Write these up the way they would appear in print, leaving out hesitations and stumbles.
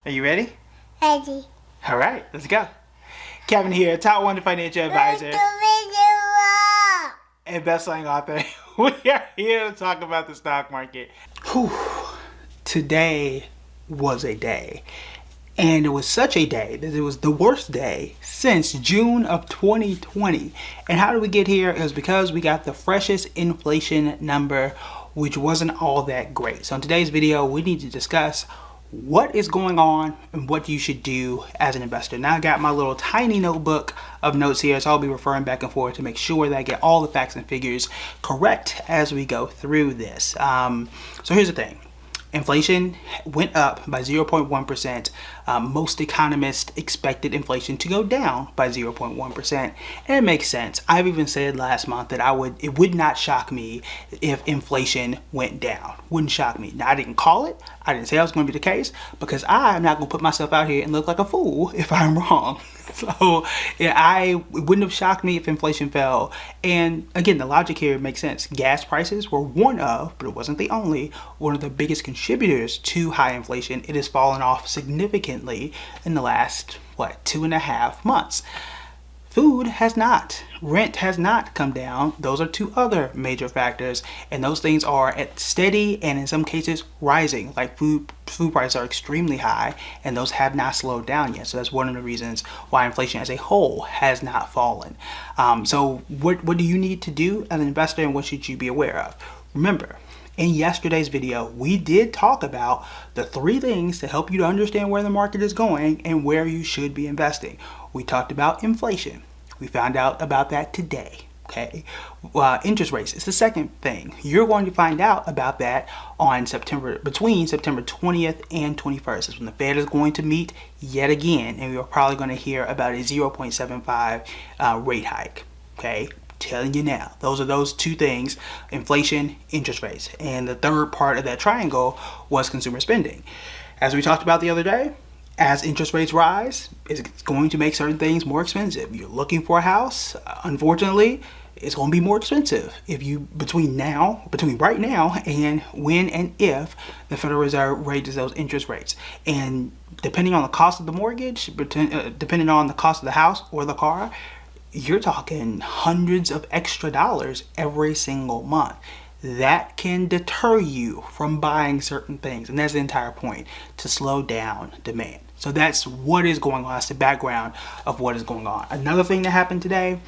Are you ready? Ready. All right, let's go. Kevin here, top 1 financial advisor and best-selling author. We are here to talk about the stock market. Whew. Today was a day. And it was such a day that it was the worst day since June of 2020. And how did we get here? It was because we got the freshest inflation number, which wasn't all that great. So in today's video, we need to discuss what is going on and what you should do as an investor. Now I got my little tiny notebook of notes here, so I'll be referring back and forth to make sure that I get all the facts and figures correct as we go through this. So here's the thing. Inflation went up by 0.1%. Most economists expected inflation to go down by 0.1%, and it makes sense. I've even said last month that it would not shock me if inflation went down. Wouldn't shock me. Now I didn't call it. I didn't say that was going to be the case because I'm not going to put myself out here and look like a fool if I'm wrong. So yeah, it wouldn't have shocked me if inflation fell. And again, the logic here makes sense. Gas prices were one of, but it wasn't the only, one of the biggest contributors to high inflation. It has fallen off significantly in the last, 2.5 months. Food has not. Rent has not come down. Those are two other major factors, and those things are at steady and in some cases rising. Like food prices are extremely high, and those have not slowed down yet. So that's one of the reasons why inflation as a whole has not fallen. So what do you need to do as an investor, and what should you be aware of? Remember, in yesterday's video, we did talk about the 3 things to help you to understand where the market is going and where you should be investing. We talked about inflation. We found out about that today. Okay, interest rates is the second thing. You're going to find out about that on between September 20th and 21st. That's when the Fed is going to meet yet again, and we're probably going to hear about a 0.75 rate hike. Okay. Telling you now, those are those 2 things: inflation, interest rates. And the third part of that triangle was consumer spending. As we talked about the other day, as interest rates rise, it's going to make certain things more expensive. You're looking for a house, unfortunately, it's going to be more expensive if you between right now and when and if the Federal Reserve raises those interest rates. And depending on the cost of the mortgage, depending on the cost of the house or the car, you're talking hundreds of extra dollars every single month. That can deter you from buying certain things. And that's the entire point, to slow down demand. So that's what is going on. That's the background of what is going on. Another thing that happened today,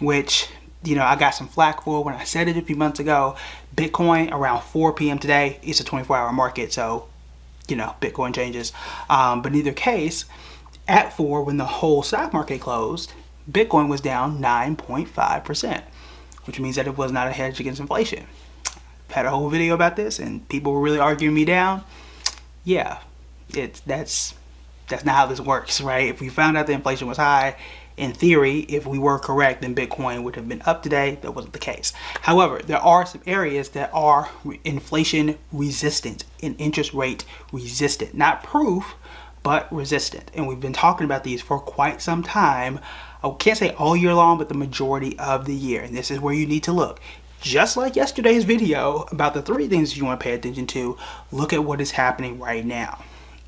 which I got some flack for when I said it a few months ago, Bitcoin around 4 p.m. today. It's a 24-hour market, so Bitcoin changes. But in either case, at 4, when the whole stock market closed, Bitcoin was down 9.5%, which means that it was not a hedge against inflation. I've had a whole video about this, and people were really arguing me down. Yeah, that's not how this works, right? If we found out that inflation was high, in theory, if we were correct, then Bitcoin would have been up today. That wasn't the case. However, there are some areas that are inflation resistant and interest rate resistant. Not proof, but resistant. And we've been talking about these for quite some time. I can't say all year long, but the majority of the year. And this is where you need to look. Just like yesterday's video about the 3 things you want to pay attention to, look at what is happening right now.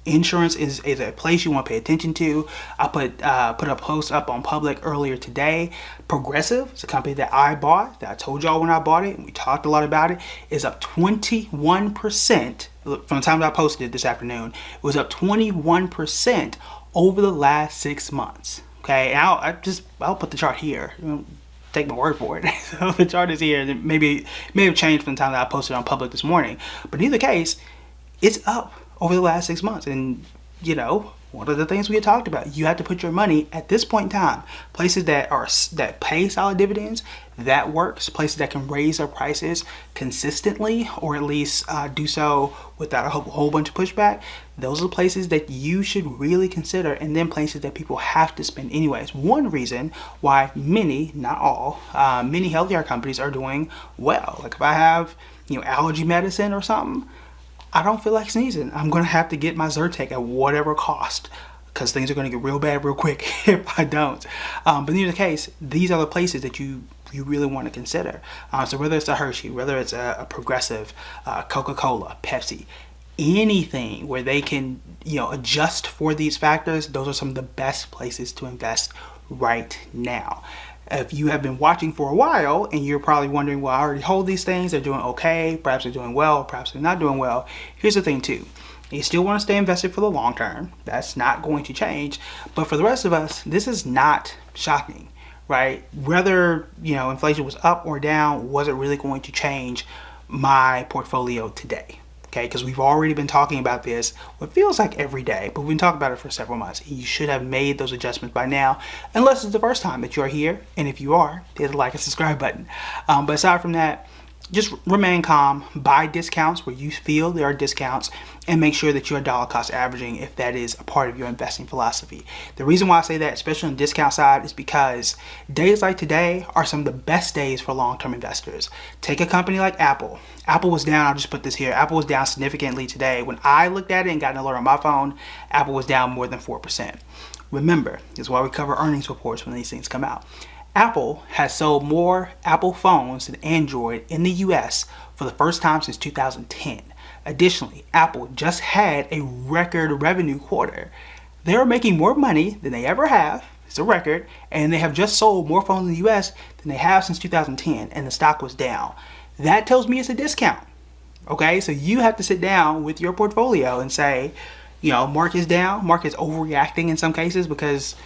Insurance is a place you want to pay attention to. I put a post up on Public earlier today. Progressive, it's a company that I bought, that I told y'all when I bought it, and we talked a lot about it, is up 21%. From the time that I posted it this afternoon, it was up 21% over the last 6 months. Okay, and I'll put the chart here. Take my word for it. So the chart is here. It may have changed from the time that I posted on Public this morning, but in either case, it's up over the last 6 months. And one of the things we had talked about, you have to put your money at this point in time, places that pay solid dividends, that works. Places that can raise their prices consistently, or at least do so without a whole bunch of pushback. Those are the places that you should really consider, and then places that people have to spend anyways. One reason why many, not all, many healthcare companies are doing well. Like if I have allergy medicine or something, I don't feel like sneezing, I'm going to have to get my Zyrtec at whatever cost, because things are going to get real bad real quick if I don't. But in either case, these are the places that you really want to consider. So whether it's a Hershey, whether it's a Progressive, Coca-Cola, Pepsi, anything where they can, adjust for these factors, those are some of the best places to invest right now. If you have been watching for a while and you're probably wondering, well, I already hold these things, they're doing okay, perhaps they're doing well, perhaps they're not doing well. Here's the thing too. You still want to stay invested for the long term. That's not going to change. But for the rest of us, this is not shocking, right? Whether, inflation was up or down, wasn't really going to change my portfolio today. Okay, because we've already been talking about this, what feels like every day, but we've been talking about it for several months. You should have made those adjustments by now, unless it's the first time that you're here. And if you are, hit the like and subscribe button. But aside from that, just remain calm, buy discounts where you feel there are discounts, and make sure that you're dollar cost averaging if that is a part of your investing philosophy. The reason why I say that, especially on the discount side, is because days like today are some of the best days for long-term investors. Take a company like Apple. Apple was down, I'll just put this here, Apple was down significantly today. When I looked at it and got an alert on my phone, Apple was down more than 4%. Remember, this is why we cover earnings reports when these things come out. Apple has sold more Apple phones than Android in the US for the first time since 2010. Additionally, Apple just had a record revenue quarter. They are making more money than they ever have. It's a record. And they have just sold more phones in the US than they have since 2010, and the stock was down. That tells me it's a discount. Okay, so you have to sit down with your portfolio and say, market's down, market's overreacting in some cases, because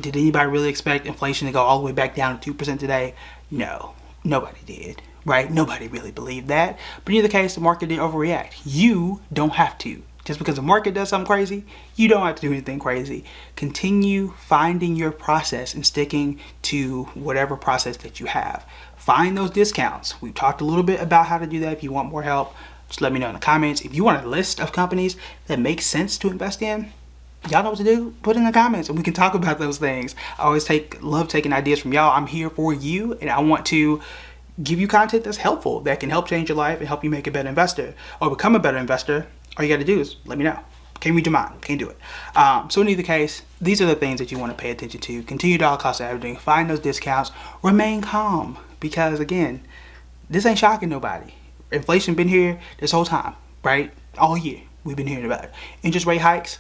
did anybody really expect inflation to go all the way back down to 2% today? No, nobody did, right? Nobody really believed that. But in either case, the market did overreact. You don't have to. Just because the market does something crazy, you don't have to do anything crazy. Continue finding your process and sticking to whatever process that you have. Find those discounts. We've talked a little bit about how to do that. If you want more help, just let me know in the comments. If you want a list of companies that make sense to invest in, y'all know what to do. Put in the comments and we can talk about those things. I always love taking ideas from y'all. I'm here for you, and I want to give you content that's helpful, that can help change your life and help you make a better investor or become a better investor. All you got to do is let me know. Can't read your mind. Can't do it. So in either case, these are the things that you want to pay attention to. Continue dollar cost averaging. Find those discounts. Remain calm, because again, this ain't shocking nobody. Inflation been here this whole time, right? All year we've been hearing about it. Interest rate hikes.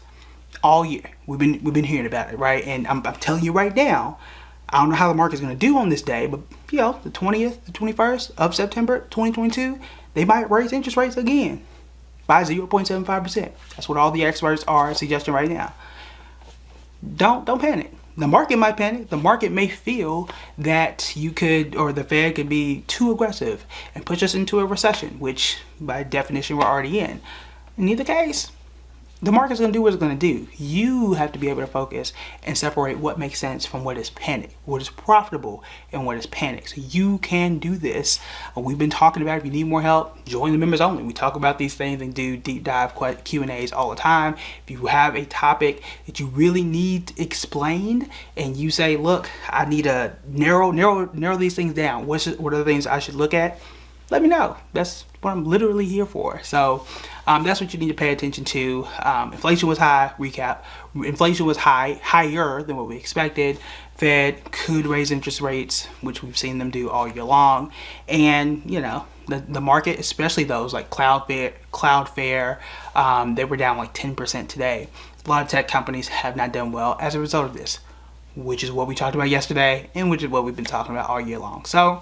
All year we've been hearing about it, right? And I'm telling you right now, I don't know how the market's going to do on this day, but the 20th, the 21st of September 2022, they might raise interest rates again by 0.75%. That's what all the experts are suggesting right now. Don't panic. The market might panic. The market may feel that the Fed could be too aggressive and push us into a recession, which by definition we're already in. In either case, the market's going to do what it's going to do. You have to be able to focus and separate what makes sense from what is panic, what is profitable, and what is panic. So you can do this. We've been talking about it. If you need more help, join the members only. We talk about these things and do deep dive Q&As all the time. If you have a topic that you really need explained and you say, look, I need to narrow these things down. What are the things I should look at? Let me know. That's what I'm literally here for. So that's what you need to pay attention to. Inflation was high. Recap. Inflation was higher than what we expected. Fed could raise interest rates, which we've seen them do all year long. And the market, especially those like Cloudflare, they were down like 10% today. A lot of tech companies have not done well as a result of this, which is what we talked about yesterday, and which is what we've been talking about all year long. So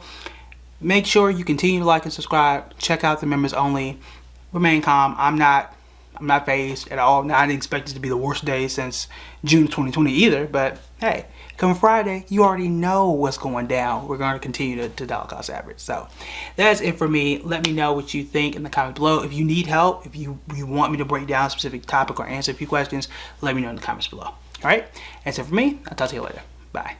make sure you continue to like and subscribe. Check out the members only. Remain calm. I'm not phased at all. Now, I didn't expect it to be the worst day since June of 2020 either. But hey, come Friday, you already know what's going down. We're going to continue to dollar cost average. So that's it for me. Let me know what you think in the comments below. If you need help, if you want me to break down a specific topic or answer a few questions, let me know in the comments below. All right, that's it for me. I'll talk to you later. Bye.